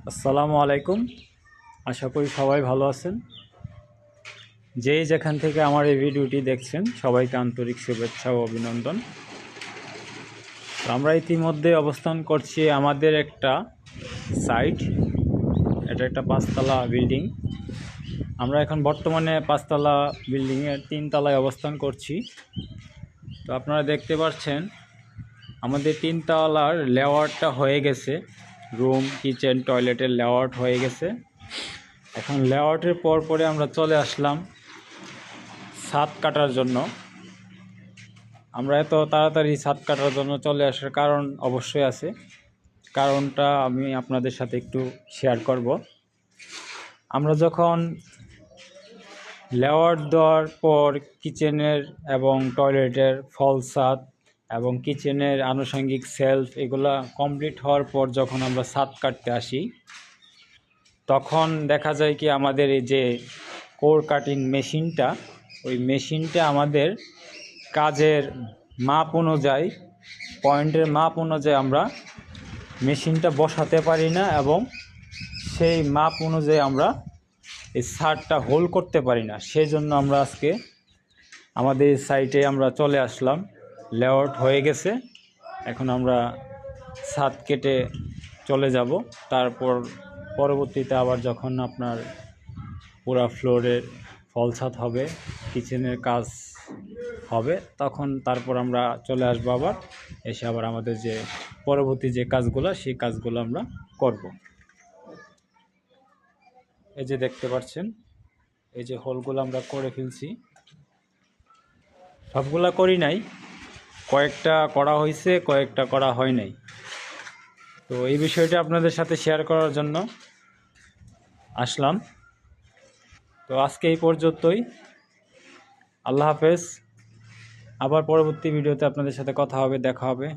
আসসালামু আলাইকুম। আশা করি সবাই ভালো আছেন। যেই যেখান থেকে আমার এই ভিডিওটি দেখছেন সবাইকে আন্তরিক শুভেচ্ছা ও অভিনন্দন। তো আমরা ইতিমধ্যে অবস্থান করছি আমাদের একটা সাইট। এটা একটা 5তলা বিল্ডিং। আমরা এখন বর্তমানে 5তলা বিল্ডিংয়ের 3তলায় অবস্থান করছি। তো আপনারা দেখতে পাচ্ছেন আমাদের 3তলার লেআউটটা হয়ে গেছে। রুম, কিচেন, টয়লেটের লেআউট হয়ে গেছে। এখন লেআউটের পরে আমরা চলে আসলাম ছাদ কাটার জন্য। আমরা এত তাড়াতাড়ি ছাদ কাটার জন্য চলে আসার কারণ অবশ্যই আছে। কারণটা আমি আপনাদের সাথে একটু শেয়ার করব। আমরা যখন লেআউট দেওয়ার পর কিচেনের এবং টয়লেটের ফল ছাদ এবং কিচেনের আনুষঙ্গিক সেলফ এগুলা কমপ্লিট হওয়ার পর যখন আমরা ছাদ কাটতে আসি, তখন দেখা যায় কি আমাদের এই যে কোর কাটিং মেশিনটা, ওই মেশিনটা আমাদের কাজের মাপ অনুযায়ী, পয়েন্টের মাপ অনুযায়ী আমরা মেশিনটা বসাতে পারি না এবং সেই মাপ অনুযায়ী আমরা এই ছাদটা হোল করতে পারি না। সেই জন্য আমরা আজকে আমাদের সাইটে আমরা চলে আসলাম। লেআউট হয়ে গেছে, এখন আমরা ছাদ কেটে চলে যাব। তারপর পরবর্তীতে আবার যখন আপনার পুরা ফ্লোরের ফল ছাদ হবে, কিচেনের কাজ হবে, তখন তারপর আমরা চলে আসবো আবার, এসে আবার আমাদের যে পরবর্তী যে কাজগুলো সেই কাজগুলো আমরা করব। এই যে দেখতে পাচ্ছেন, এই যে হোলগুলো আমরা করে ফেলছি। সবগুলা করি নাই, কয়েকটা করা হয়েছে, কয়েকটা করা হয় নাই। তো এই বিষয়টা আপনাদের সাথে শেয়ার করার জন্য আসলাম। তো আজকে এই পর্যন্তই। আল্লাহ হাফেজ। আবার পরবর্তী ভিডিওতে আপনাদের সাথে কথা হবে, দেখা হবে।